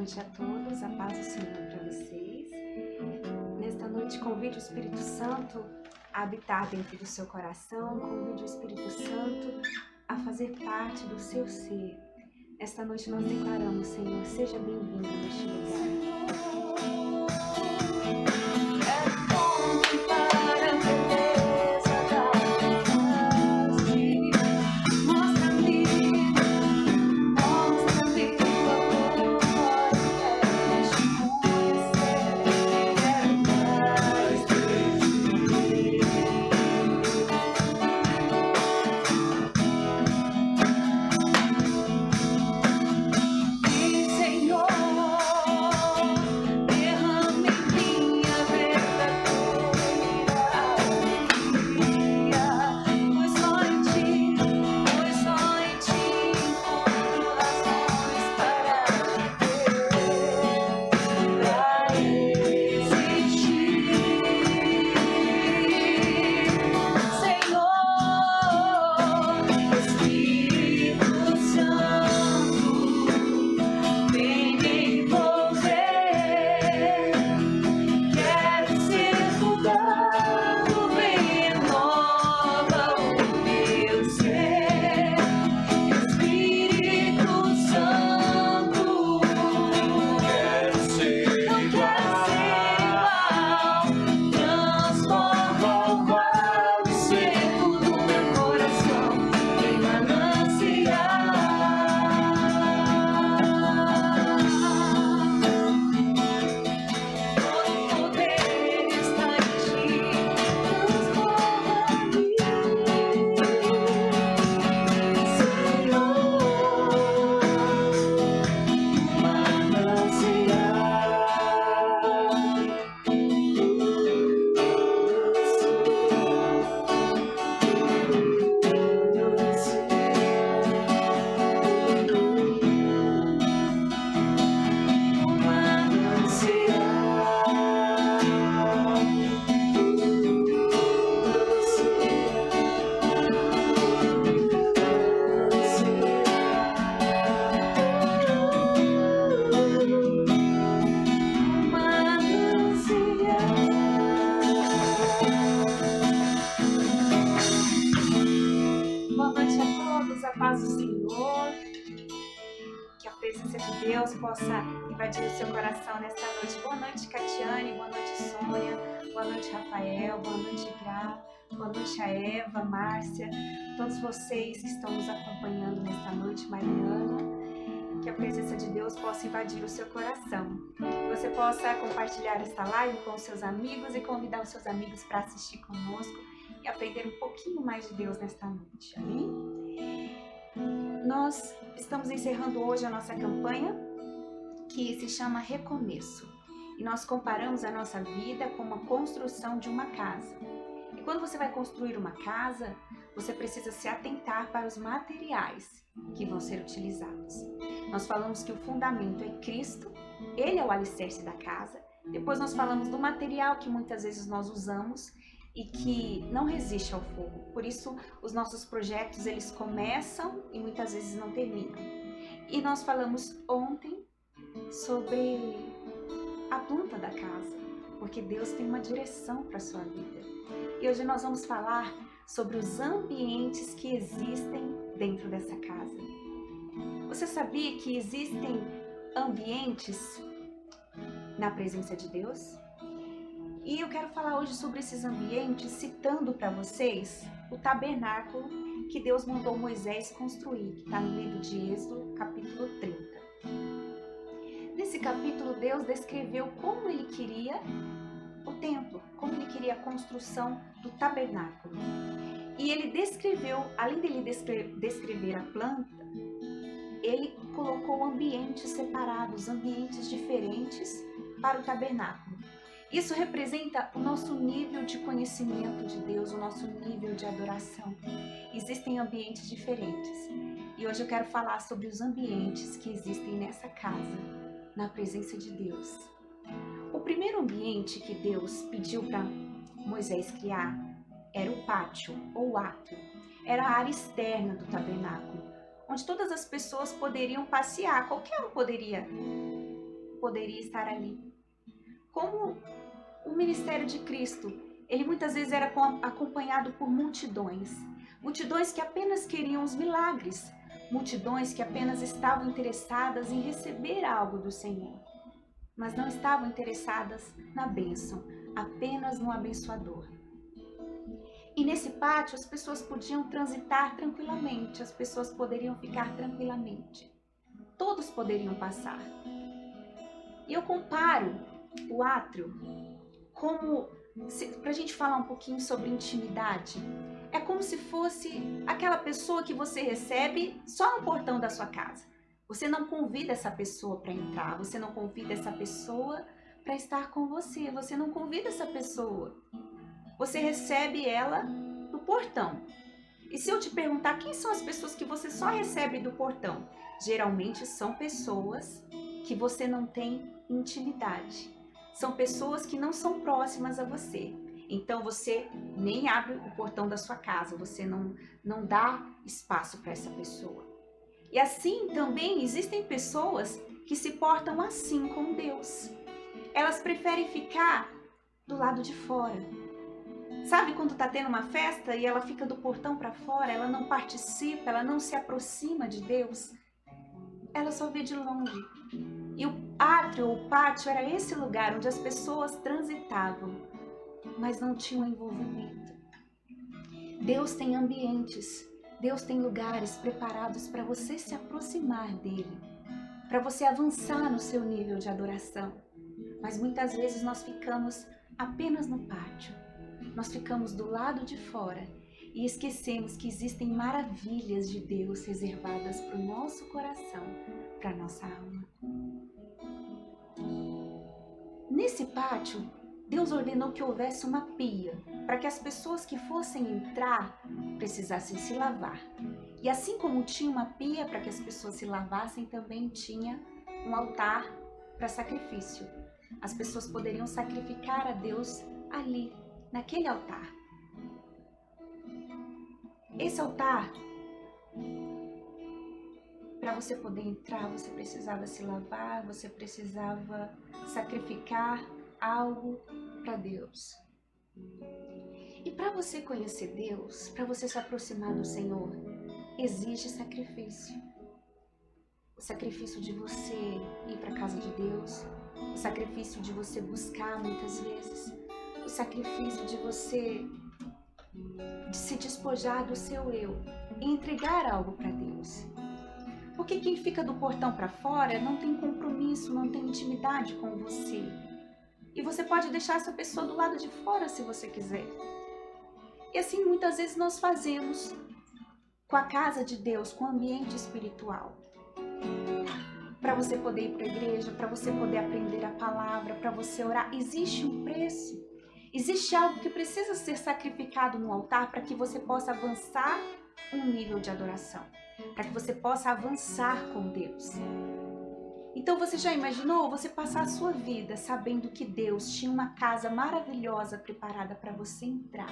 noite a todos, a paz do Senhor para vocês. Nesta noite convide o Espírito Santo a habitar dentro do seu coração, convide o Espírito Santo a fazer parte do seu ser. Nesta noite nós declaramos, Senhor, seja bem-vindo neste lugar. Deus possa invadir o seu coração nesta noite. Boa noite, Catiane, boa noite, Sônia, boa noite, Rafael, boa noite, Gra, boa noite, a Eva, Márcia, todos vocês que estão nos acompanhando nesta noite, Mariana, que a presença de Deus possa invadir o seu coração. Que você possa compartilhar esta live com os seus amigos e convidar os seus amigos para assistir conosco e aprender um pouquinho mais de Deus nesta noite, amém? Nós estamos encerrando hoje a nossa campanha, que se chama Recomeço. E nós comparamos a nossa vida com uma construção de uma casa. E quando você vai construir uma casa, você precisa se atentar para os materiais que vão ser utilizados. Nós falamos que o fundamento é Cristo, Ele é o alicerce da casa. Depois nós falamos do material que muitas vezes nós usamos e que não resiste ao fogo. Por isso, os nossos projetos, eles começam e muitas vezes não terminam. E nós falamos ontem sobre a planta da casa, porque Deus tem uma direção para a sua vida. E hoje nós vamos falar sobre os ambientes que existem dentro dessa casa. Você sabia que existem ambientes na presença de Deus? E eu quero falar hoje sobre esses ambientes, citando para vocês o tabernáculo que Deus mandou Moisés construir, que está no livro de Êxodo, capítulo 30. Nesse capítulo, Deus descreveu como Ele queria o templo, como Ele queria a construção do tabernáculo. E Ele descreveu, além dele descrever a planta, Ele colocou ambientes separados, ambientes diferentes para o tabernáculo. Isso representa o nosso nível de conhecimento de Deus, o nosso nível de adoração. Existem ambientes diferentes. E hoje eu quero falar sobre os ambientes que existem nessa casa, na presença de Deus. O primeiro ambiente que Deus pediu para Moisés criar era o pátio ou átrio. Era a área externa do tabernáculo, onde todas as pessoas poderiam passear, qualquer um poderia poderia estar ali. Como o ministério de Cristo, ele muitas vezes era acompanhado por multidões. Multidões que apenas queriam os milagres. Multidões que apenas estavam interessadas em receber algo do Senhor. Mas não estavam interessadas na bênção, apenas no abençoador. E nesse pátio as pessoas podiam transitar tranquilamente, as pessoas poderiam ficar tranquilamente. Todos poderiam passar. E eu comparo o átrio como, para a gente falar um pouquinho sobre intimidade, é como se fosse aquela pessoa que você recebe só no portão da sua casa. Você não convida essa pessoa para entrar, você não convida essa pessoa para estar com você, você não convida essa pessoa. Você recebe ela do portão. E se eu te perguntar quem são as pessoas que você só recebe do portão? Geralmente são pessoas que você não tem intimidade. São pessoas que não são próximas a você. Então você nem abre o portão da sua casa, você não dá espaço para essa pessoa. E assim também existem pessoas que se portam assim com Deus. Elas preferem ficar do lado de fora. Sabe quando está tendo uma festa e ela fica do portão para fora, ela não participa, ela não se aproxima de Deus? Ela só vê de longe. E o átrio ou pátio era esse lugar onde as pessoas transitavam, mas não tinham envolvimento. Deus tem ambientes, Deus tem lugares preparados para você se aproximar dele, para você avançar no seu nível de adoração. Mas muitas vezes nós ficamos apenas no pátio. Nós ficamos do lado de fora e esquecemos que existem maravilhas de Deus reservadas para o nosso coração, para a nossa alma. Nesse pátio, Deus ordenou que houvesse uma pia, para que as pessoas que fossem entrar precisassem se lavar. E assim como tinha uma pia para que as pessoas se lavassem, também tinha um altar para sacrifício. As pessoas poderiam sacrificar a Deus ali, naquele altar. Esse altar, para você poder entrar, você precisava se lavar, você precisava sacrificar algo para Deus. E para você conhecer Deus, para você se aproximar do Senhor, exige sacrifício. O sacrifício de você ir para a casa de Deus, o sacrifício de você buscar muitas vezes, o sacrifício de você se despojar do seu eu e entregar algo para Deus. Porque quem fica do portão para fora não tem compromisso, não tem intimidade com você. E você pode deixar essa pessoa do lado de fora se você quiser. E assim muitas vezes nós fazemos com a casa de Deus, com o ambiente espiritual. Para você poder ir para a igreja, para você poder aprender a palavra, para você orar, existe um preço. Existe algo que precisa ser sacrificado no altar para que você possa avançar um nível de adoração, para que você possa avançar com Deus. Então você já imaginou você passar a sua vida sabendo que Deus tinha uma casa maravilhosa preparada para você entrar?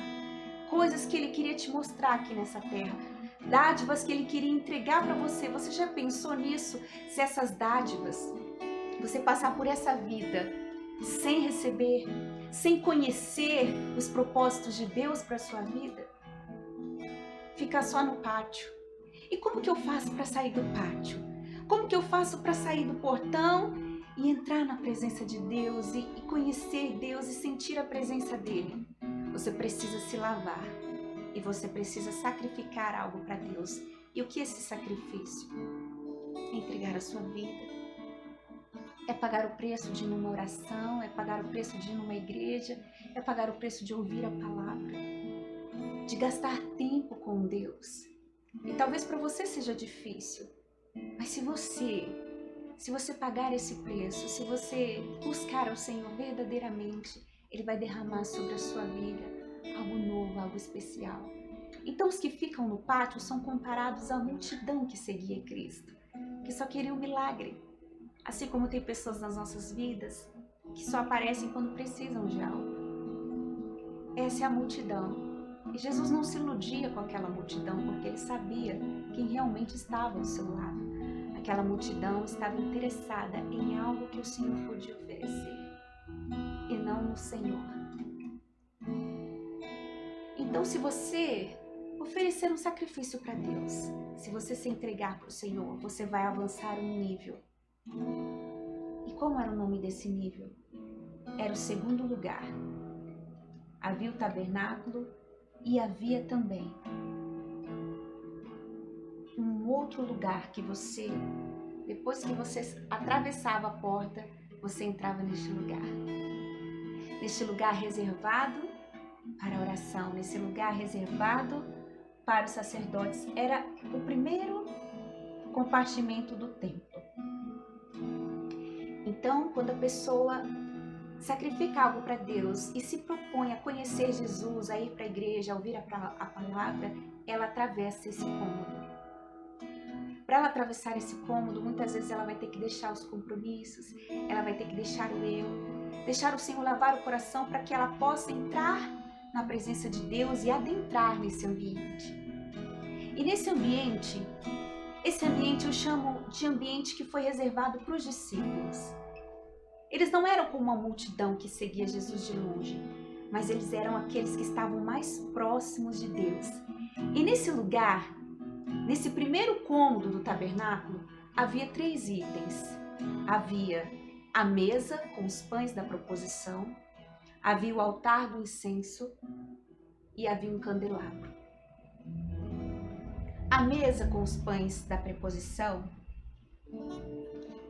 Coisas que Ele queria te mostrar aqui nessa terra, dádivas que Ele queria entregar para você. Você já pensou nisso? Se essas dádivas, você passar por essa vida sem receber, sem conhecer os propósitos de Deus para sua vida, fica só no pátio. E como que eu faço para sair do pátio? Como que eu faço para sair do portão e entrar na presença de Deus e conhecer Deus e sentir a presença dele? Você precisa se lavar e você precisa sacrificar algo para Deus. E o que é esse sacrifício? É entregar a sua vida. É pagar o preço de ir numa oração, é pagar o preço de ir numa igreja, é pagar o preço de ouvir a palavra, de gastar tempo com Deus. E talvez para você seja difícil, mas se você pagar esse preço, se você buscar ao Senhor verdadeiramente, Ele vai derramar sobre a sua vida algo novo, algo especial. Então os que ficam no pátio são comparados à multidão que seguia Cristo, que só queria um milagre. Assim como tem pessoas nas nossas vidas que só aparecem quando precisam de algo. Essa é a multidão. E Jesus não se iludia com aquela multidão, porque Ele sabia quem realmente estava ao seu lado. aquela multidão estava interessada em algo que o Senhor podia oferecer e não no Senhor. Então, se você oferecer um sacrifício para Deus, se você se entregar para o Senhor, você vai avançar um nível. E como era o nome desse nível? Era o segundo lugar. Havia o tabernáculo e havia também um outro lugar que você, depois que você atravessava a porta, você entrava neste lugar. Neste lugar reservado para a oração, nesse lugar reservado para os sacerdotes. Era o primeiro compartimento do templo. Então, quando a pessoa sacrifica algo para Deus e se propõe a conhecer Jesus, a ir para a igreja, a ouvir a palavra, ela atravessa esse cômodo. Para ela atravessar esse cômodo, muitas vezes ela vai ter que deixar os compromissos, ela vai ter que deixar o eu, deixar o Senhor lavar o coração para que ela possa entrar na presença de Deus e adentrar nesse ambiente. E nesse ambiente, esse ambiente eu chamo de ambiente que foi reservado para os discípulos. Eles não eram como uma multidão que seguia Jesus de longe, mas eles eram aqueles que estavam mais próximos de Deus. E nesse lugar, nesse primeiro cômodo do tabernáculo, havia 3 itens. Havia a mesa com os pães da proposição, havia o altar do incenso e havia um candelabro. A mesa com os pães da preposição,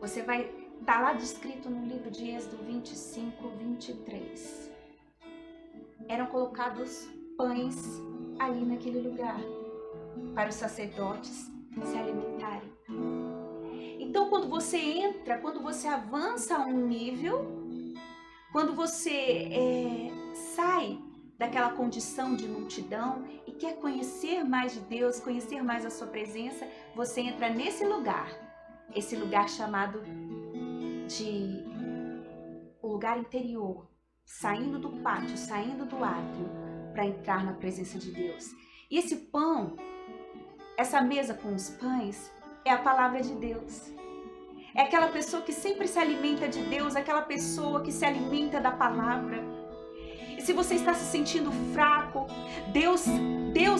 você vai estar lá descrito no livro de Êxodo 25, 23. Eram colocados pães ali naquele lugar, para os sacerdotes se alimentarem. Então, quando você entra, quando você avança a um nível, quando você sai daquela condição de multidão e quer conhecer mais de Deus, conhecer mais a sua presença, você entra nesse lugar, esse lugar chamado de o lugar interior, saindo do pátio, saindo do átrio, para entrar na presença de Deus. E esse pão, essa mesa com os pães, é a palavra de Deus. É aquela pessoa que sempre se alimenta de Deus, aquela pessoa que se alimenta da palavra. E se você está se sentindo fraco, Deus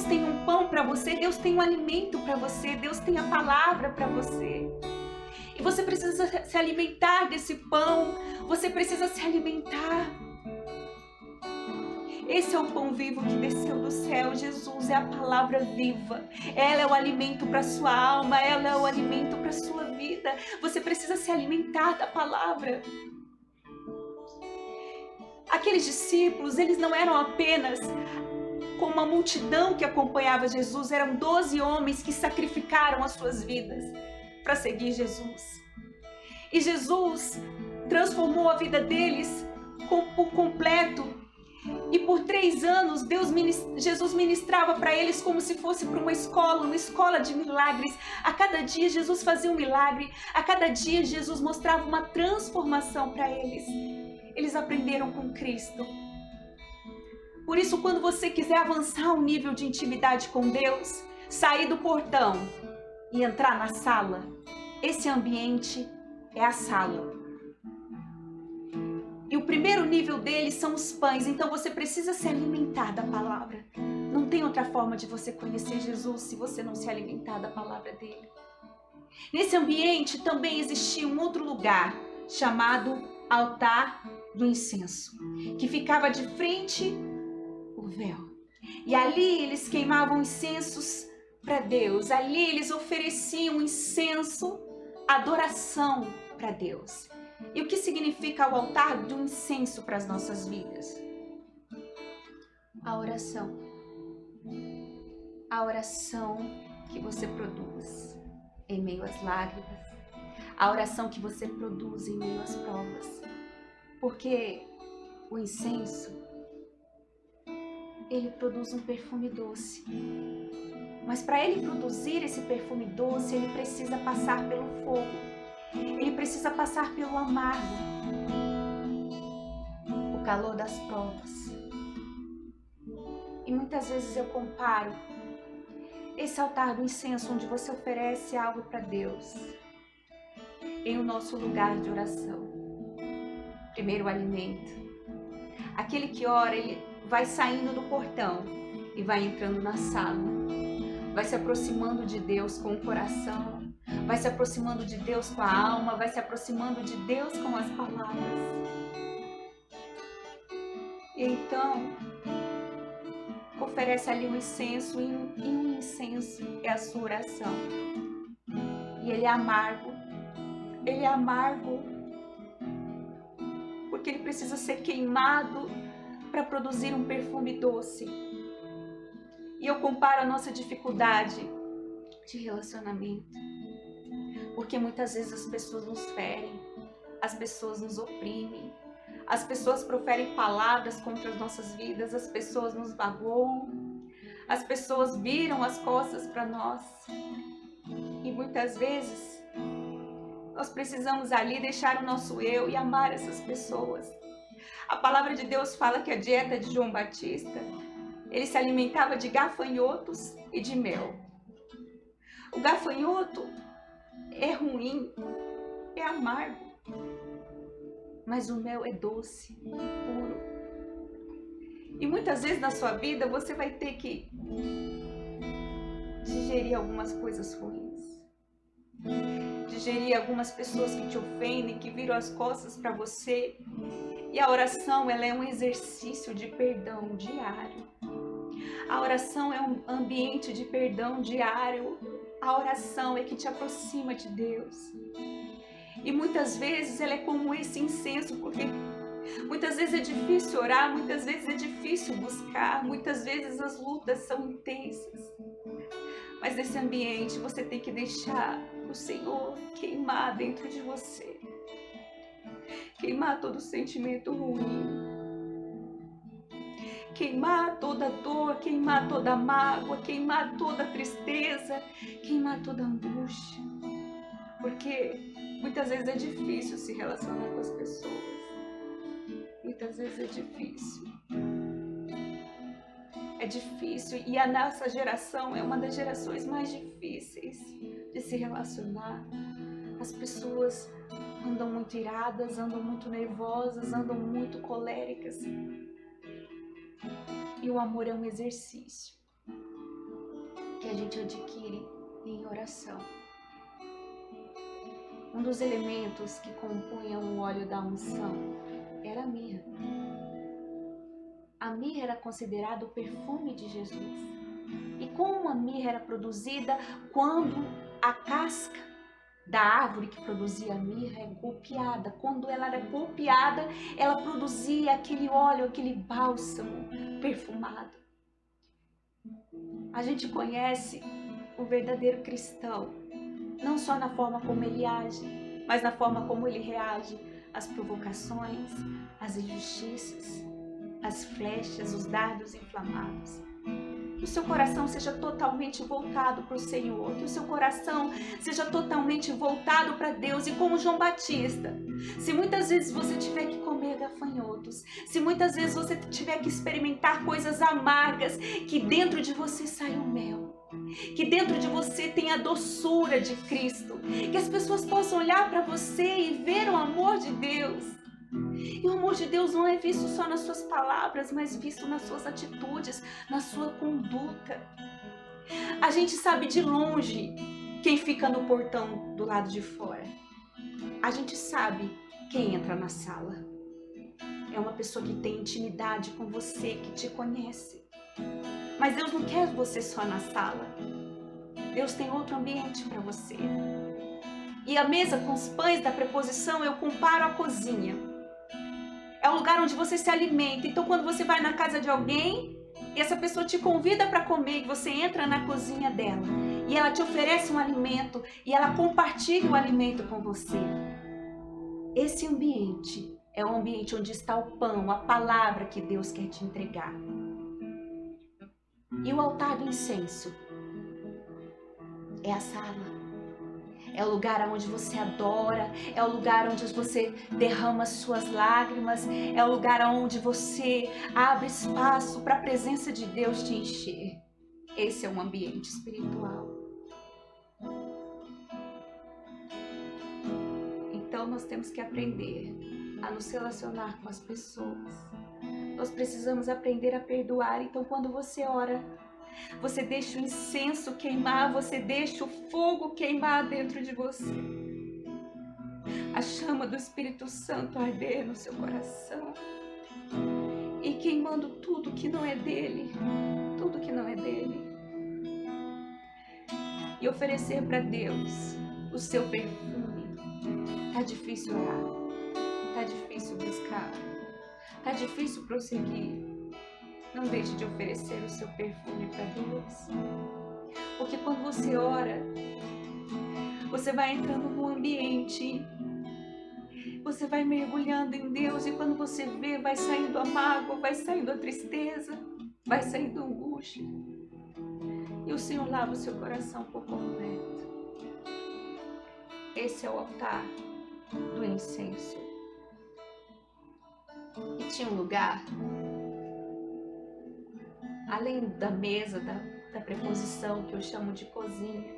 tem um pão para você, Deus tem um alimento para você, Deus tem a palavra para você. E você precisa se alimentar desse pão, você precisa se alimentar. Esse é o pão vivo que desceu do céu. Jesus é a palavra viva. Ela é o alimento para a sua alma, ela é o alimento para a sua vida. Você precisa se alimentar da palavra. Aqueles discípulos, eles não eram apenas com uma multidão que acompanhava Jesus, eram 12 homens que sacrificaram as suas vidas para seguir Jesus. E Jesus transformou a vida deles por completo. E por 3 anos, Jesus ministrava para eles como se fosse para uma escola de milagres. A cada dia Jesus fazia um milagre, a cada dia Jesus mostrava uma transformação para eles. Eles aprenderam com Cristo. Por isso, quando você quiser avançar um nível de intimidade com Deus, sair do portão e entrar na sala, esse ambiente é a sala. E o primeiro nível deles são os pães, então você precisa se alimentar da palavra. Não tem outra forma de você conhecer Jesus se você não se alimentar da palavra dele. Nesse ambiente também existia um outro lugar, chamado altar do incenso, que ficava de frente ao véu. E ali eles queimavam incensos para Deus, ali eles ofereciam incenso, adoração para Deus. E o que significa o altar do incenso para as nossas vidas? A oração. A oração que você produz em meio às lágrimas. A oração que você produz em meio às provas. Porque o incenso, ele produz um perfume doce. Mas para ele produzir esse perfume doce, ele precisa passar pelo fogo. Ele precisa passar pelo amargo, o calor das provas. E muitas vezes eu comparo esse altar do incenso onde você oferece algo para Deus. em o nosso lugar de oração. Primeiro o alimento. Aquele que ora, ele vai saindo do portão e vai entrando na sala. Vai se aproximando de Deus com o coração, vai se aproximando de Deus com a alma, vai se aproximando de Deus com as palavras. E então, oferece ali um incenso, e um incenso é a sua oração. E ele é amargo, porque ele precisa ser queimado para produzir um perfume doce. E eu comparo a nossa dificuldade de relacionamento, porque muitas vezes as pessoas nos ferem, as pessoas nos oprimem, as pessoas proferem palavras contra as nossas vidas, as pessoas nos magoam, as pessoas viram as costas para nós. E muitas vezes nós precisamos ali deixar o nosso eu e amar essas pessoas. A palavra de Deus fala que a dieta de João Batista, ele se alimentava de gafanhotos e de mel. O gafanhoto é ruim, é amargo, mas o mel é doce, puro. E muitas vezes na sua vida você vai ter que digerir algumas coisas ruins, digerir algumas pessoas que te ofendem, que viram as costas para você. E a oração, ela é um exercício de perdão diário. A oração é um ambiente de perdão diário. A oração é que te aproxima de Deus. E muitas vezes ela é como esse incenso, porque muitas vezes é difícil orar, muitas vezes é difícil buscar, muitas vezes as lutas são intensas. Mas nesse ambiente você tem que deixar o Senhor queimar dentro de você. Queimar todo sentimento ruim. Queimar toda dor, queimar toda mágoa, queimar toda tristeza, queimar toda angústia. Porque muitas vezes é difícil se relacionar com as pessoas. Muitas vezes é difícil. É difícil, e a nossa geração é uma das gerações mais difíceis de se relacionar. As pessoas andam muito iradas, andam muito nervosas, andam muito coléricas. E o amor é um exercício que a gente adquire em oração. Um dos elementos que compunham o óleo da unção era a mirra. A mirra era considerada o perfume de Jesus. E como a mirra era produzida quando a casca da árvore que produzia a mirra é golpeada. Quando ela era golpeada, ela produzia aquele óleo, aquele bálsamo perfumado. A gente conhece o verdadeiro cristão, não só na forma como ele age, mas na forma como ele reage às provocações, às injustiças, às flechas, os dardos inflamados. Que o seu coração seja totalmente voltado para o Senhor, que o seu coração seja totalmente voltado para Deus. E como João Batista, se muitas vezes você tiver que comer gafanhotos, se muitas vezes você tiver que experimentar coisas amargas, que dentro de você saia o mel, que dentro de você tenha a doçura de Cristo, que as pessoas possam olhar para você e ver o amor de Deus. E o amor de Deus não é visto só nas suas palavras, mas visto nas suas atitudes, na sua conduta. A gente sabe de longe quem fica no portão do lado de fora. A gente sabe quem entra na sala. É uma pessoa que tem intimidade com você, que te conhece. Mas Deus não quer você só na sala. Deus tem outro ambiente para você. E a mesa com os pães da preposição eu comparo à cozinha. É o lugar onde você se alimenta. Então, quando você vai na casa de alguém e essa pessoa te convida para comer, e você entra na cozinha dela e ela te oferece um alimento e ela compartilha o alimento com você. Esse ambiente é o ambiente onde está o pão, a palavra que Deus quer te entregar. E o altar do incenso é a sala. É o lugar onde você adora, é o lugar onde você derrama suas lágrimas, é o lugar onde você abre espaço para a presença de Deus te encher. Esse é um ambiente espiritual. Então nós temos que aprender a nos relacionar com as pessoas. Nós precisamos aprender a perdoar. Então quando você ora, você deixa o incenso queimar, você deixa o fogo queimar dentro de você. A chama do Espírito Santo arder no seu coração. E queimando tudo que não é dele. Tudo que não é dele. E oferecer para Deus o seu perfume. Tá difícil orar. Tá difícil buscar. Tá difícil prosseguir. Não deixe de oferecer o seu perfume para Deus. Porque quando você ora, você vai entrando num ambiente, você vai mergulhando em Deus, e quando você vê, vai saindo a mágoa, vai saindo a tristeza, vai saindo a angústia. E o Senhor lava o seu coração por completo. Esse é o altar do incenso. E tinha um lugar, além da mesa, da preposição, que eu chamo de cozinha,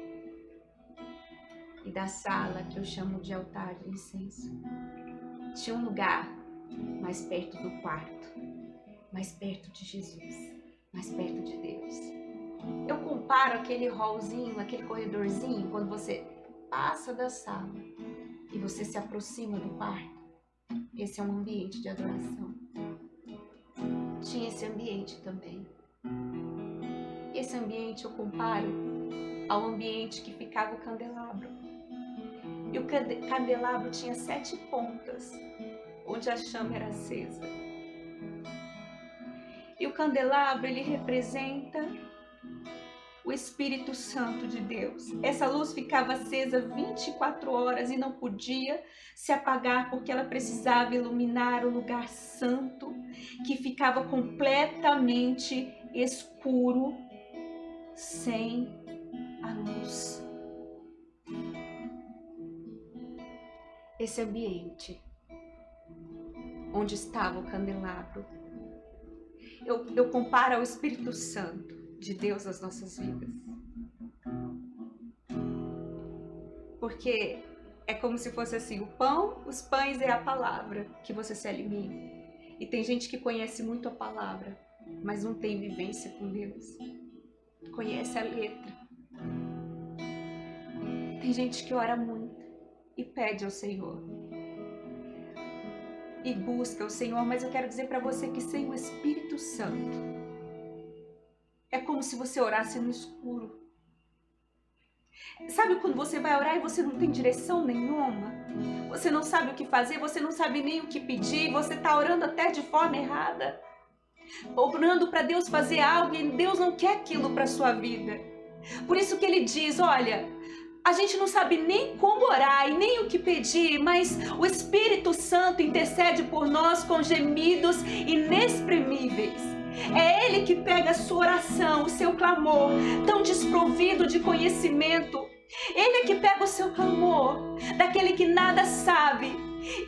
e da sala, que eu chamo de altar de incenso, tinha um lugar mais perto do quarto, mais perto de Jesus, mais perto de Deus. Eu comparo aquele hallzinho, aquele corredorzinho, quando você passa da sala e você se aproxima do quarto. Esse é um ambiente de adoração. Tinha esse ambiente também. Esse ambiente eu comparo ao ambiente que ficava o candelabro. E o candelabro tinha 7 pontas, onde a chama era acesa. E o candelabro, ele representa o Espírito Santo de Deus. Essa luz ficava acesa 24 horas e não podia se apagar, porque ela precisava iluminar o lugar santo, que ficava completamente escuro, sem a luz. Esse ambiente onde estava o candelabro, eu comparo ao Espírito Santo de Deus nas nossas vidas. Porque é como se fosse assim, o pão, os pães é a palavra que você se alimenta. E tem gente que conhece muito a palavra, mas não tem vivência com Deus. Conhece a letra. Tem gente que ora muito e pede ao Senhor. E busca o Senhor, mas eu quero dizer para você que sem o Espírito Santo, é como se você orasse no escuro. Sabe quando você vai orar e você não tem direção nenhuma? Você não sabe o que fazer, você não sabe nem o que pedir, você está orando até de forma errada. Orando para Deus fazer algo e Deus não quer aquilo para a sua vida. Por isso que Ele diz, olha, a gente não sabe nem como orar e nem o que pedir, mas o Espírito Santo intercede por nós com gemidos inexprimíveis. É Ele que pega a sua oração, o seu clamor, tão desprovido de conhecimento. Ele é que pega o seu clamor, daquele que nada sabe,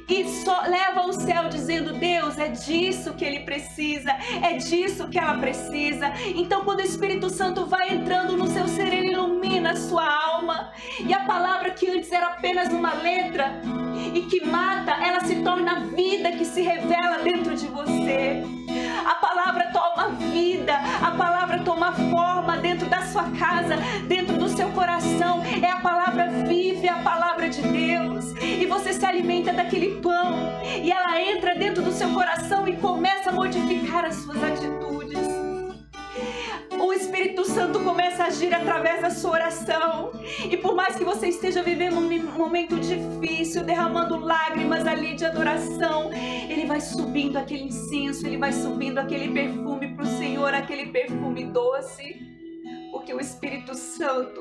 e só leva ao céu dizendo, Deus, é disso que ele precisa, é disso que ela precisa. Então quando o Espírito Santo vai entrando no seu ser, ele ilumina a sua alma, e a palavra que antes era apenas uma letra e que mata, ela se torna vida que se revela dentro de você. A palavra toma vida, a palavra toma forma dentro da sua casa, dentro do seu coração. É a palavra viva, é a palavra de Deus. E você se alimenta daquele pão, e ela entra dentro do seu coração e começa a modificar as suas atitudes. O Espírito Santo começa a agir através da sua oração. E por mais que você esteja vivendo um momento difícil, derramando lágrimas ali de adoração, ele vai subindo aquele incenso, ele vai subindo aquele perfume para o Senhor, aquele perfume doce. Porque o Espírito Santo,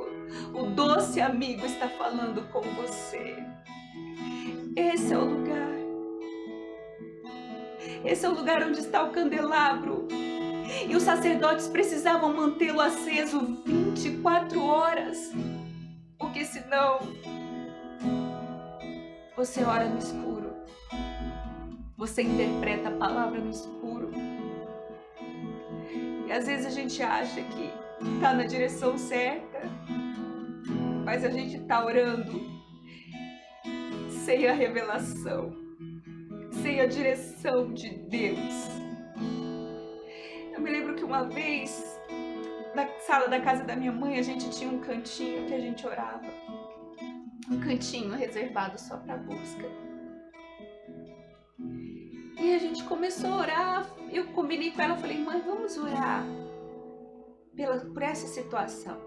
o doce amigo, está falando com você. Esse é o lugar. Esse é o lugar onde está o candelabro. E os sacerdotes precisavam mantê-lo aceso 24 horas. Porque senão, você ora no escuro. Você interpreta a palavra no escuro. E às vezes a gente acha que está na direção certa, mas a gente está orando sem a revelação, sem a direção de Deus. Eu me lembro que uma vez, na sala da casa da minha mãe, a gente tinha um cantinho que a gente orava. Um cantinho reservado só para busca. E a gente começou a orar. Eu combinei com ela, falei, mãe, vamos orar por essa situação.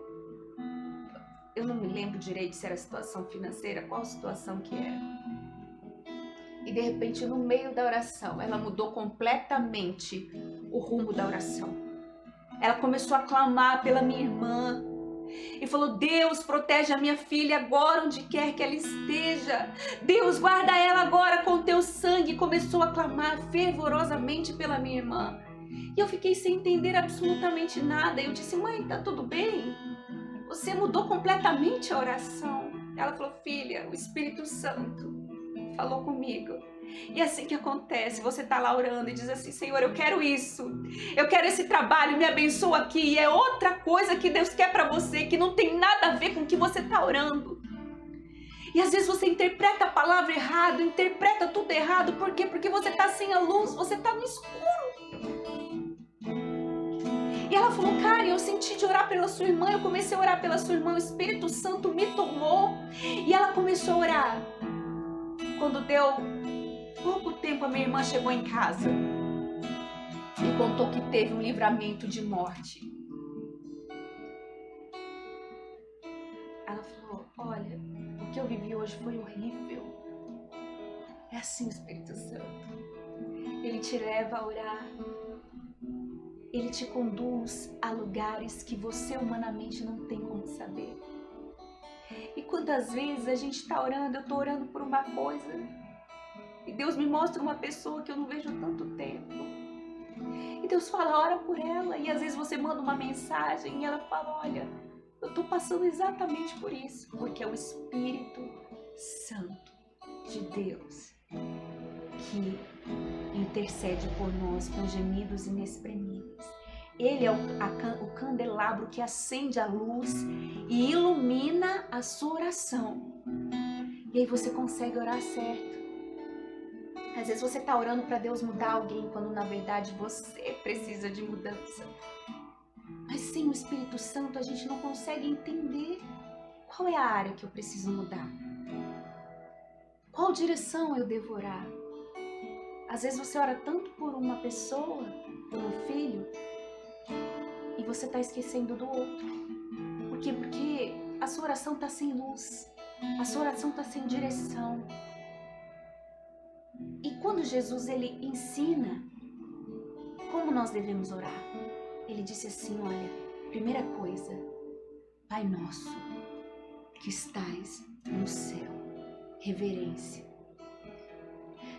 Eu não me lembro direito se era situação financeira, qual situação que era. E de repente, no meio da oração, ela mudou completamente o rumo da oração. Ela começou a clamar pela minha irmã e falou, Deus, protege a minha filha agora onde quer que ela esteja. Deus, guarda ela agora com teu sangue. Começou a clamar fervorosamente pela minha irmã. E eu fiquei sem entender absolutamente nada. Eu disse, mãe, tá tudo bem? Você mudou completamente a oração. Ela falou, filha, o Espírito Santo falou comigo. E é assim que acontece, você tá lá orando e diz assim, Senhor, eu quero isso, eu quero esse trabalho, me abençoa aqui. E é outra coisa que Deus quer pra você, que não tem nada a ver com o que você tá orando. E às vezes você interpreta a palavra errado, interpreta tudo errado. Por quê? Porque você tá sem a luz, você tá no escuro. E ela falou, Karen, eu senti de orar pela sua irmã, eu comecei a orar pela sua irmã, o Espírito Santo me tomou. E ela começou a orar. Quando deu pouco tempo, a minha irmã chegou em casa e contou que teve um livramento de morte. Ela falou, olha, o que eu vivi hoje foi horrível. É assim o Espírito Santo. Ele te leva a orar. Ele te conduz a lugares que você humanamente não tem como saber. E quantas vezes a gente está orando, eu estou orando por uma coisa, e Deus me mostra uma pessoa que eu não vejo há tanto tempo. E Deus fala, ora por ela. E às vezes você manda uma mensagem e ela fala, olha, eu estou passando exatamente por isso. Porque é o Espírito Santo de Deus que intercede por nós com gemidos inexprimíveis. Ele é o candelabro que acende a luz e ilumina a sua oração. E aí você consegue orar certo. Às vezes você está orando para Deus mudar alguém, quando na verdade você precisa de mudança. Mas sem o Espírito Santo a gente não consegue entender qual é a área que eu preciso mudar. Qual direção eu devo orar? Às vezes você ora tanto por uma pessoa, por um filho, e você está esquecendo do outro. Por quê? Porque a sua oração está sem luz, a sua oração está sem direção. E quando Jesus ele ensina como nós devemos orar, ele disse assim, olha, primeira coisa, Pai nosso que estais no céu, reverência,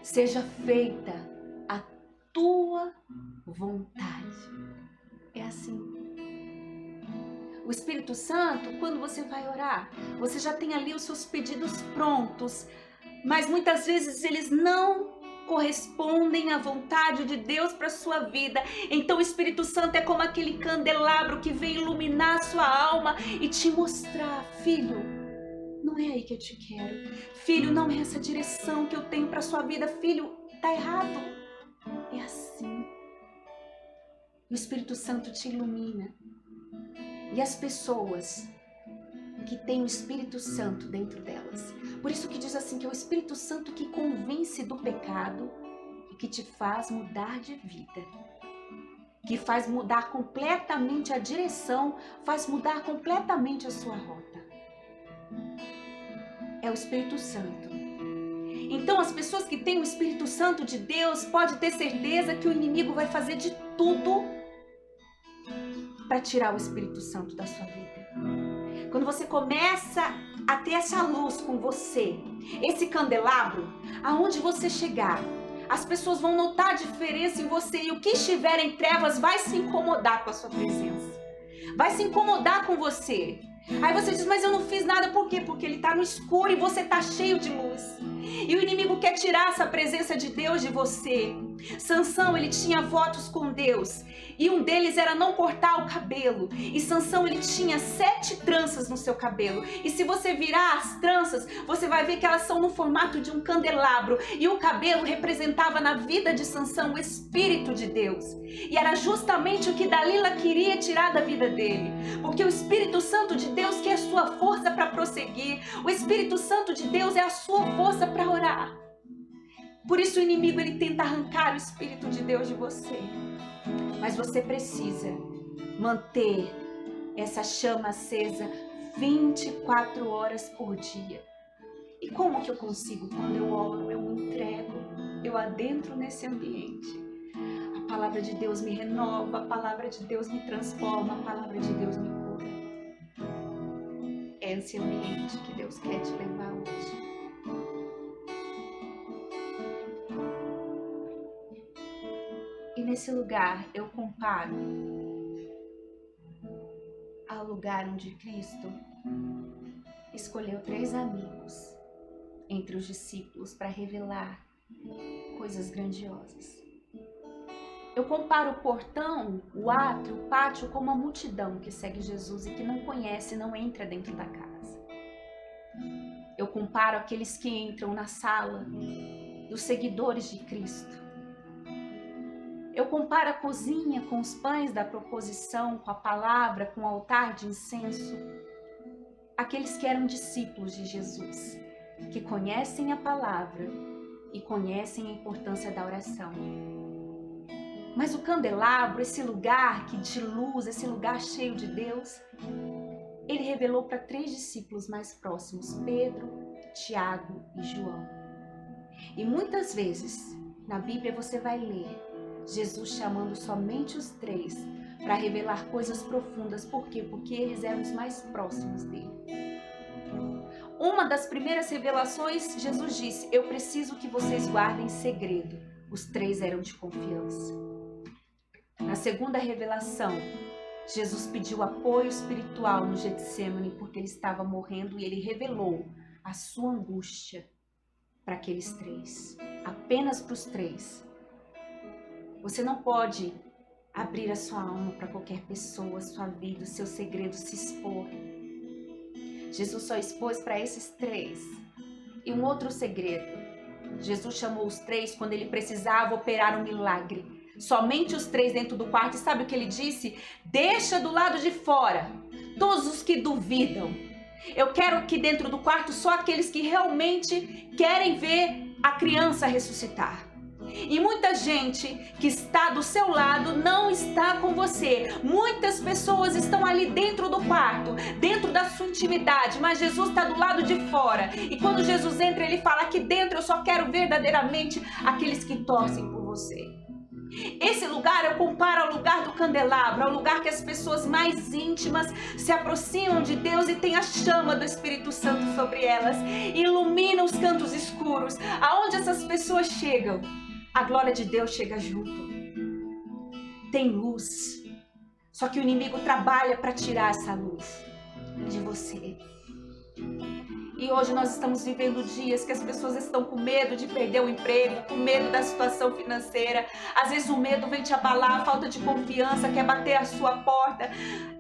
seja feita a tua vontade. É assim. O Espírito Santo, quando você vai orar, você já tem ali os seus pedidos prontos, mas muitas vezes eles não correspondem à vontade de Deus para a sua vida. Então o Espírito Santo é como aquele candelabro que vem iluminar a sua alma e te mostrar, filho, não é aí que eu te quero. Filho, não é essa direção que eu tenho para a sua vida. Filho, tá errado. É assim. O Espírito Santo te ilumina. E as pessoas que têm o Espírito Santo dentro delas. Por isso que diz assim, que é o Espírito Santo que convence do pecado e que te faz mudar de vida. Que faz mudar completamente a direção, faz mudar completamente a sua rota. É o Espírito Santo. Então as pessoas que têm o Espírito Santo de Deus, pode ter certeza que o inimigo vai fazer de tudo para tirar o Espírito Santo da sua vida. Quando você começa a ter essa luz com você, esse candelabro, aonde você chegar, as pessoas vão notar a diferença em você e o que estiver em trevas vai se incomodar com a sua presença. Vai se incomodar com você. Aí você diz, mas eu não fiz nada, por quê? Porque ele está no escuro e você está cheio de luz. E o inimigo quer tirar essa presença de Deus de você. Sansão, ele tinha votos com Deus, e um deles era não cortar o cabelo. E Sansão, ele tinha 7 tranças no seu cabelo. E se você virar as tranças, você vai ver que elas são no formato de um candelabro. E o cabelo representava na vida de Sansão o Espírito de Deus. E era justamente o que Dalila queria tirar da vida dele. Porque o Espírito Santo de Deus que é a sua força para prosseguir. O Espírito Santo de Deus é a sua força para orar. Por isso o inimigo ele tenta arrancar o Espírito de Deus de você. Mas você precisa manter essa chama acesa 24 horas por dia. E como que eu consigo? Quando eu oro, eu me entrego, eu adentro nesse ambiente. A palavra de Deus me renova, a palavra de Deus me transforma, a palavra de Deus me cura. É esse ambiente que Deus quer te levar hoje. E nesse lugar eu comparo ao lugar onde Cristo escolheu 3 amigos entre os discípulos para revelar coisas grandiosas. Eu comparo o portão, o átrio, o pátio com uma multidão que segue Jesus e que não conhece, não entra dentro da casa. Eu comparo aqueles que entram na sala dos seguidores de Cristo. Eu comparo a cozinha com os pães da proposição, com a palavra, com o altar de incenso. Aqueles que eram discípulos de Jesus, que conhecem a palavra e conhecem a importância da oração. Mas o candelabro, esse lugar de luz, esse lugar cheio de Deus, ele revelou para 3 discípulos mais próximos, Pedro, Tiago e João. E muitas vezes, na Bíblia você vai ler Jesus chamando somente os 3 para revelar coisas profundas. Por quê? Porque eles eram os mais próximos dele. Uma das primeiras revelações, Jesus disse: eu preciso que vocês guardem segredo. Os 3 eram de confiança. Na segunda revelação, Jesus pediu apoio espiritual no Getsêmani porque ele estava morrendo e ele revelou a sua angústia para aqueles 3, apenas para os 3. Você não pode abrir a sua alma para qualquer pessoa, a sua vida, o seu segredo, se expor. Jesus só expôs para esses 3. E um outro segredo, Jesus chamou os 3 quando ele precisava operar um milagre. Somente os 3 dentro do quarto. E sabe o que ele disse? Deixa do lado de fora todos os que duvidam. Eu quero que dentro do quarto só aqueles que realmente querem ver a criança ressuscitar. E muita gente que está do seu lado não está com você. Muitas pessoas estão ali dentro do quarto, dentro da sua intimidade, mas Jesus está do lado de fora. E quando Jesus entra, ele fala: aqui dentro eu só quero verdadeiramente aqueles que torcem por você. Esse lugar eu comparo ao lugar do candelabro, ao lugar que as pessoas mais íntimas se aproximam de Deus e tem a chama do Espírito Santo sobre elas, e ilumina os cantos escuros. Aonde essas pessoas chegam, a glória de Deus chega junto. Tem luz. Só que o inimigo trabalha para tirar essa luz de você. E hoje nós estamos vivendo dias que as pessoas estão com medo de perder o emprego, com medo da situação financeira. Às vezes o medo vem te abalar, a falta de confiança quer bater a sua porta.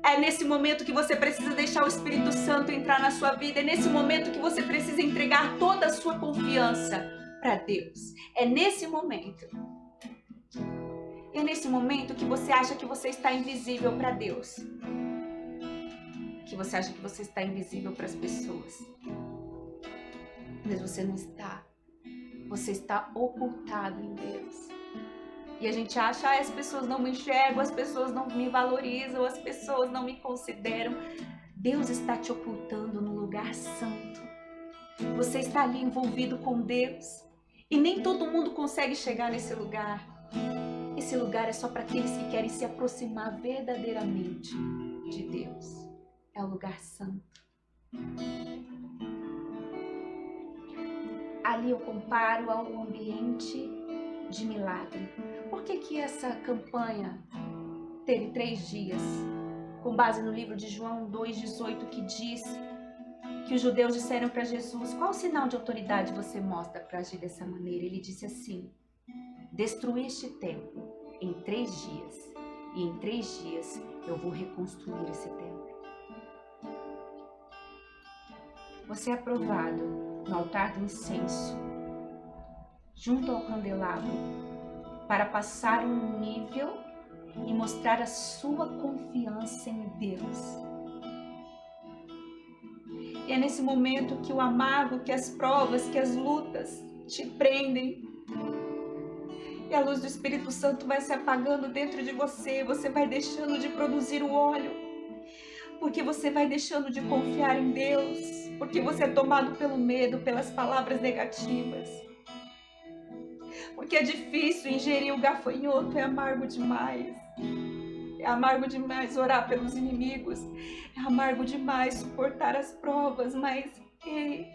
É nesse momento que você precisa deixar o Espírito Santo entrar na sua vida. É nesse momento que você precisa entregar toda a sua confiança para Deus. É nesse momento. É nesse momento que você acha que você está invisível para Deus. Que você acha que você está invisível para as pessoas. Mas você não está. Você está ocultado em Deus. E a gente acha: as pessoas não me enxergam, as pessoas não me valorizam, as pessoas não me consideram. Deus está te ocultando no lugar santo. Você está ali envolvido com Deus. E nem todo mundo consegue chegar nesse lugar. Esse lugar é só para aqueles que querem se aproximar verdadeiramente de Deus. É o lugar santo. Ali eu comparo ao ambiente de milagre. Por que essa campanha teve 3 dias? Com base no livro de João 2,18, que diz que os judeus disseram para Jesus: qual sinal de autoridade você mostra para agir dessa maneira? Ele disse assim: destruir este templo em 3 dias, e em 3 dias eu vou reconstruir esse templo. Você é aprovado no altar do incenso, junto ao candelabro, para passar um nível e mostrar a sua confiança em Deus. E é nesse momento que o amargo, que as provas, que as lutas te prendem. E a luz do Espírito Santo vai se apagando dentro de você. Você vai deixando de produzir o óleo. Porque você vai deixando de confiar em Deus. Porque você é tomado pelo medo, pelas palavras negativas. Porque é difícil ingerir o gafanhoto, é amargo demais. É amargo demais orar pelos inimigos. É amargo demais suportar as provas, mas ei,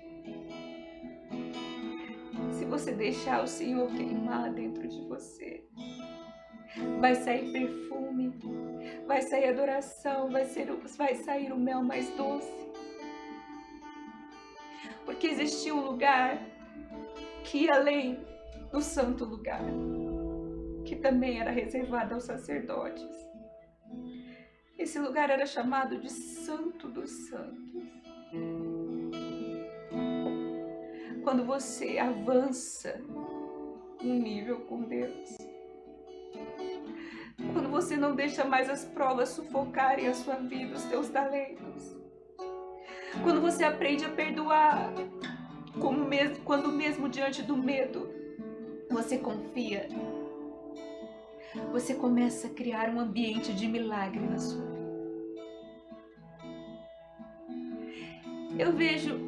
se você deixar o Senhor queimar dentro de você, vai sair perfume, vai sair adoração, vai sair o mel mais doce. Porque existia um lugar que ia além do santo lugar, que também era reservado aos sacerdotes. Esse lugar era chamado de Santo dos Santos. Quando você avança um nível com Deus, quando você não deixa mais as provas sufocarem a sua vida, os teus talentos, quando você aprende a perdoar, quando mesmo diante do medo você confia, você começa a criar um ambiente de milagre na sua vida. Eu vejo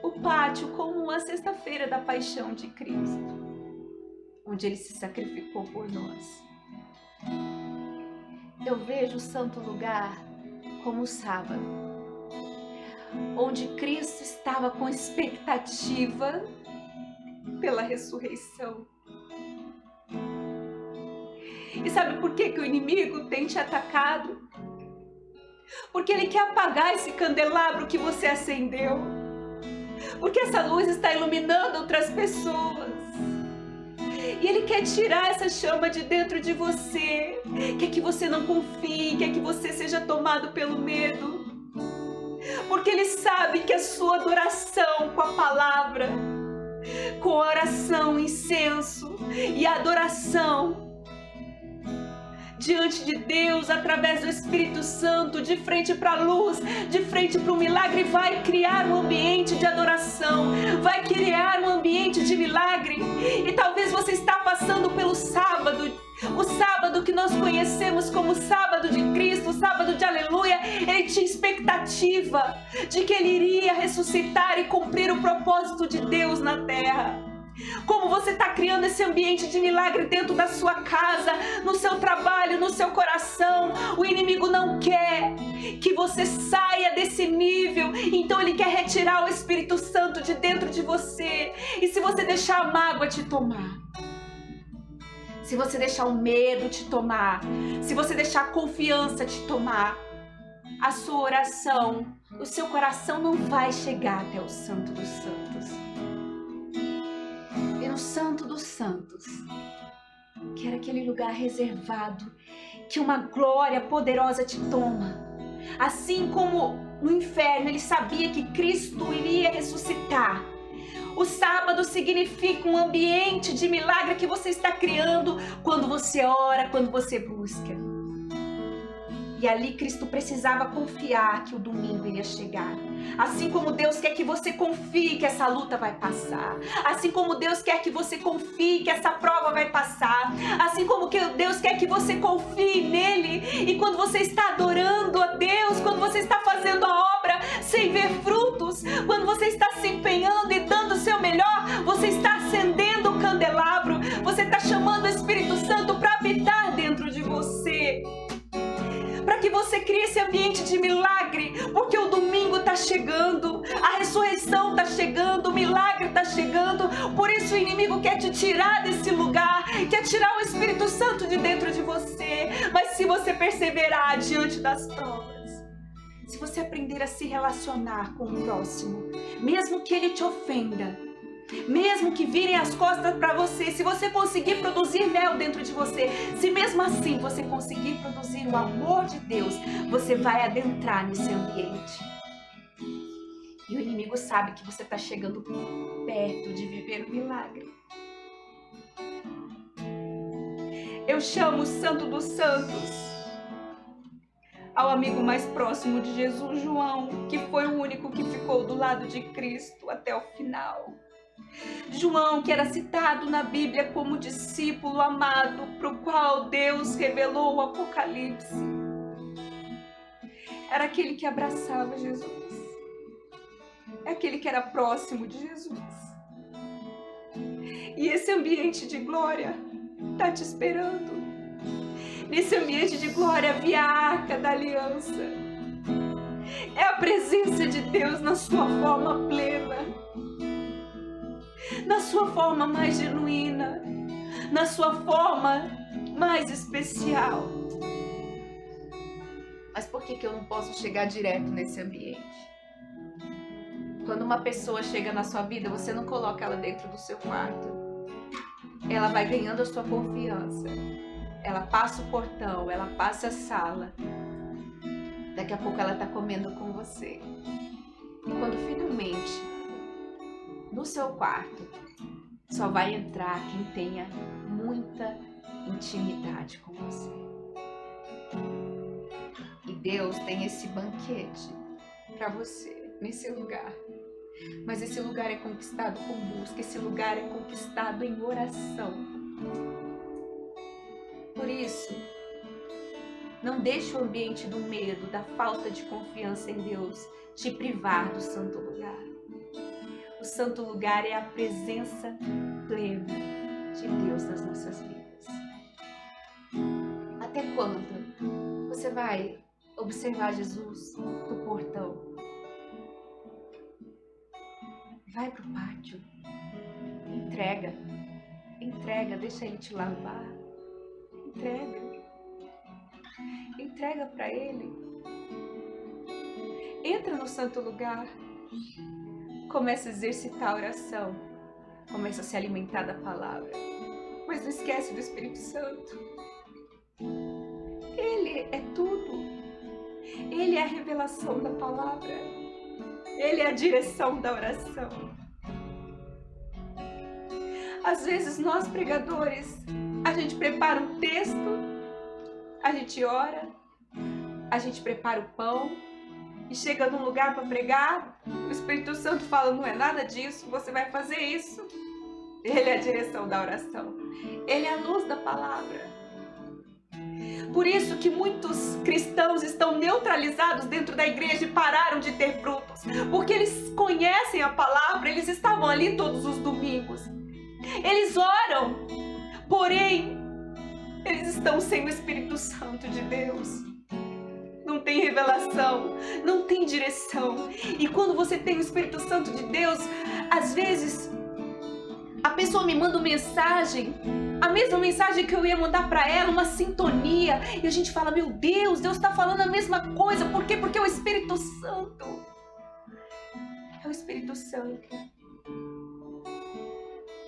o pátio como uma sexta-feira da paixão de Cristo, onde Ele se sacrificou por nós. Eu vejo o santo lugar como o sábado, onde Cristo estava com expectativa pela ressurreição. E sabe por que o inimigo tem te atacado? Porque ele quer apagar esse candelabro que você acendeu. Porque essa luz está iluminando outras pessoas. E ele quer tirar essa chama de dentro de você. Quer que você não confie, quer que você seja tomado pelo medo. Porque ele sabe que a sua adoração com a palavra, com a oração, incenso e a adoração diante de Deus, através do Espírito Santo, de frente para a luz, de frente para o milagre, vai criar um ambiente de adoração, vai criar um ambiente de milagre. E talvez você está passando pelo sábado, o sábado que nós conhecemos como o sábado de Cristo, o sábado de aleluia. Ele tinha expectativa de que ele iria ressuscitar e cumprir o propósito de Deus na terra. Como você está criando esse ambiente de milagre dentro da sua casa, no seu trabalho, no seu coração. O inimigo não quer que você saia desse nível, então ele quer retirar o Espírito Santo de dentro de você. E se você deixar a mágoa te tomar, se você deixar o medo te tomar, se você deixar a confiança te tomar, a sua oração, o seu coração não vai chegar até o Santo dos Santos. E no Santo dos Santos, que era aquele lugar reservado, que uma glória poderosa te toma. Assim como no inferno ele sabia que Cristo iria ressuscitar, o sábado significa um ambiente de milagre que você está criando quando você ora, quando você busca. E ali Cristo precisava confiar que o domingo iria chegar. Assim como Deus quer que você confie que essa luta vai passar. Assim como Deus quer que você confie que essa prova vai passar. Assim como Deus quer que você confie nele. E quando você está adorando a Deus, quando você está fazendo a obra sem ver frutos, quando você está se empenhando e dando o seu melhor, você está acendendo o candelabro. Você está chamando o Espírito Santo para habitar dentro de você. Para que você crie esse ambiente de milagre, porque o domingo está chegando, a ressurreição está chegando, o milagre está chegando. Por isso o inimigo quer te tirar desse lugar, quer tirar o Espírito Santo de dentro de você. Mas se você perseverar diante das provas, se você aprender a se relacionar com o próximo, mesmo que ele te ofenda, Mesmo que virem as costas para você, se você conseguir produzir mel dentro de você, se mesmo assim você conseguir produzir o amor de Deus, você vai adentrar nesse ambiente. E o inimigo sabe que você está chegando perto de viver o milagre. Eu chamo o Santo dos Santos ao amigo mais próximo de Jesus, João, que foi o único que ficou do lado de Cristo até o final. João, que era citado na Bíblia como discípulo amado, para o qual Deus revelou o Apocalipse. Era aquele que abraçava Jesus. É aquele que era próximo de Jesus. E esse ambiente de glória está te esperando. Nesse ambiente de glória havia a Arca da Aliança. É a presença de Deus na sua forma plena, na sua forma mais genuína, na sua forma mais especial. Mas por que eu não posso chegar direto nesse ambiente? Quando uma pessoa chega na sua vida, você não coloca ela dentro do seu quarto. Ela vai ganhando a sua confiança. Ela passa o portão, ela passa a sala. Daqui a pouco ela está comendo com você. E quando finalmente, no seu quarto, só vai entrar quem tenha muita intimidade com você. E Deus tem esse banquete para você nesse lugar. Mas esse lugar é conquistado com busca, esse lugar é conquistado em oração. Por isso, não deixe o ambiente do medo, da falta de confiança em Deus te privar do santo lugar. O santo lugar é a presença plena de Deus nas nossas vidas. Até quando você vai observar Jesus do portão? Vai para o pátio, entrega, deixa Ele te lavar, entrega para Ele. Entra no santo lugar, começa a exercitar a oração, começa a se alimentar da palavra, mas não esquece do Espírito Santo. Ele é tudo, Ele é a revelação da palavra, Ele é a direção da oração. Às vezes nós pregadores, a gente prepara um texto, a gente ora, a gente prepara o pão e chega num lugar para pregar, o Espírito Santo fala, não é nada disso, você vai fazer isso. Ele é a direção da oração, Ele é a luz da palavra. Por isso que muitos cristãos estão neutralizados dentro da igreja e pararam de ter frutos, porque eles conhecem a palavra, eles estavam ali todos os domingos, eles oram, porém eles estão sem o Espírito Santo de Deus. Não tem revelação, não tem direção. E quando você tem o Espírito Santo de Deus, às vezes a pessoa me manda uma mensagem, a mesma mensagem que eu ia mandar para ela, uma sintonia, e a gente fala, meu Deus, Deus está falando a mesma coisa. Por quê? Porque é o Espírito Santo. É o Espírito Santo.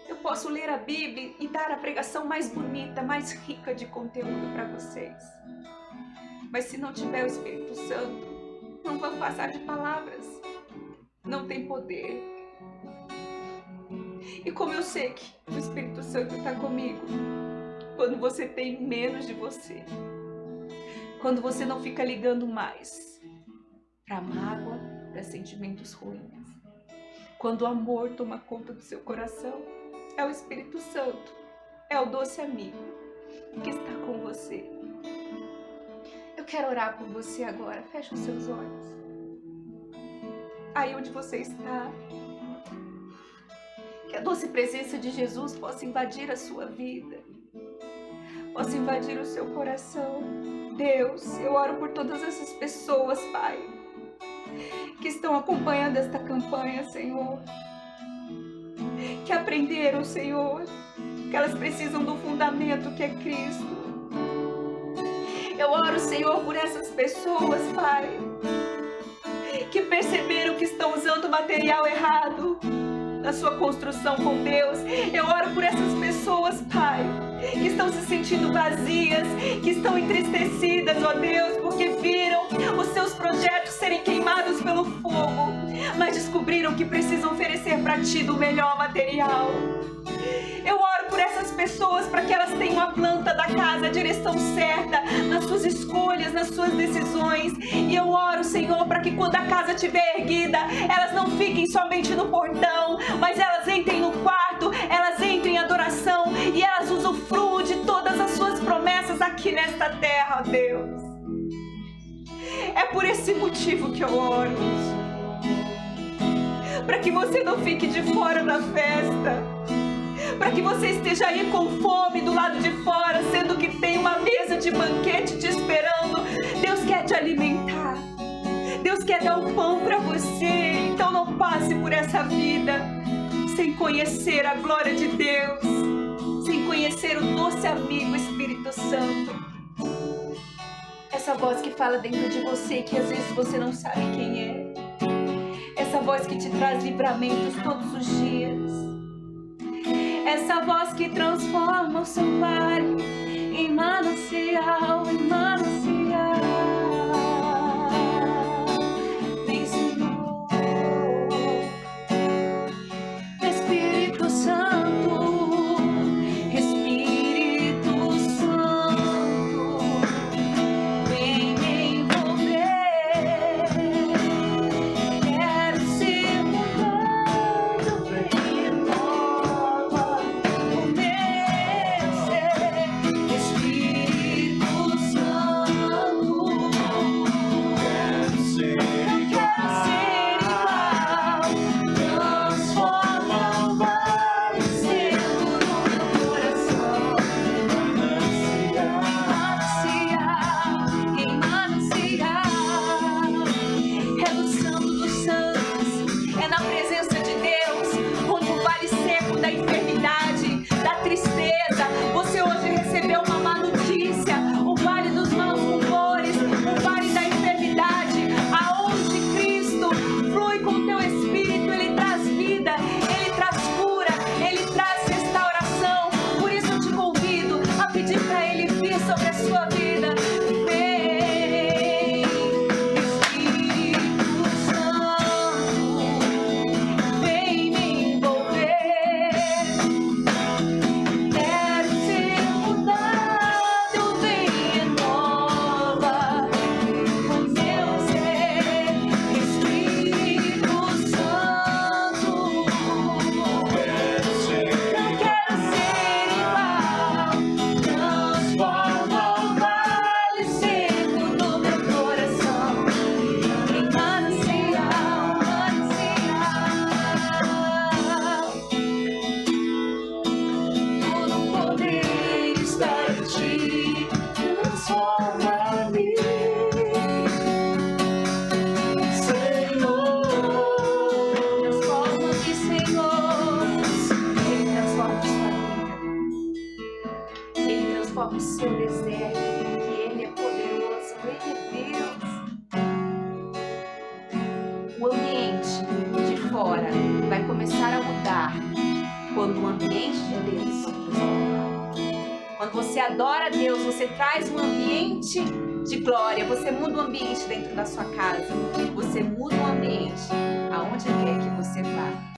Eu posso ler a Bíblia e dar a pregação mais bonita, mais rica de conteúdo para vocês. Mas se não tiver o Espírito Santo, não vão passar de palavras. Não tem poder. E como eu sei que o Espírito Santo está comigo, quando você tem menos de você, quando você não fica ligando mais para mágoa, para sentimentos ruins, quando o amor toma conta do seu coração, é o Espírito Santo, é o doce amigo que está com você. Eu quero orar por você agora. Feche os seus olhos. Aí onde você está, que a doce presença de Jesus possa invadir a sua vida, possa invadir o seu coração. Deus, eu oro por todas essas pessoas, Pai, que estão acompanhando esta campanha, Senhor, que aprenderam, Senhor, que elas precisam do fundamento que é Cristo. Eu oro, Senhor, por essas pessoas, Pai, que perceberam que estão usando material errado, na sua construção com Deus. Eu oro por essas pessoas, Pai, que estão se sentindo vazias, que estão entristecidas, ó Deus, porque viram os seus projetos serem queimados pelo fogo, mas descobriram que precisam oferecer para Ti do melhor material. Eu oro por essas pessoas para que elas tenham a planta da casa, a direção certa nas suas escolhas, nas suas decisões. E eu oro, Senhor, para que quando a casa estiver erguida, elas não fiquem somente no portão, mas elas entrem no quarto, elas entrem em adoração e elas usufruam de todas as suas promessas aqui nesta terra, ó Deus. É por esse motivo que eu oro, para que você não fique de fora da festa, para que você esteja aí com fome do lado de fora, sendo que tem uma mesa de banquete te esperando. Deus quer te alimentar, Deus quer dar o pão para você. Então não passe por essa vida sem conhecer a glória de Deus, sem conhecer o doce amigo Espírito Santo. Essa voz que fala dentro de você, que às vezes você não sabe quem é. Essa voz que te traz livramentos todos os dias. Essa voz que transforma o seu vale em manancial, em manancial. Vem, Senhor, Espírito Santo, Espírito Santo, vem me envolver. Quero ser mudado, vem nova o meu ser. Espírito Santo, quero ser igual, transforma o vale seco no meu coração. Manancial, em manancial, é no santo dos santos, é na presença de Deus, onde o vale seco da enfermidade, da tristeza, você hoje recebeu uma má notícia, o vale dos maus rumores, o vale da enfermidade, aonde Cristo flui com o teu espírito, Ele traz vida, Ele traz cura, Ele traz restauração. Por isso eu te convido a pedir para Ele vir sobre a sua vida. Vem, Espírito Santo, vem me envolver. Quero ser mudado, vem renova o meu ser. Espírito Santo, não quero ser igual, transforma o vale seco do meu coração em manancial, manancial. Todo poder está em ti, transforma-me, Senhor. Transforma-me, Senhor. Ele transforma a sua vida, Ele transforma o seu deserto, porque Ele é poderoso, Ele é Deus. O ambiente de fora vai começar a mudar quando o ambiente de Deus se transformar. Quando você adora a Deus, você traz um ambiente de glória, você muda o ambiente dentro da sua casa, você muda o ambiente aonde quer que você vá.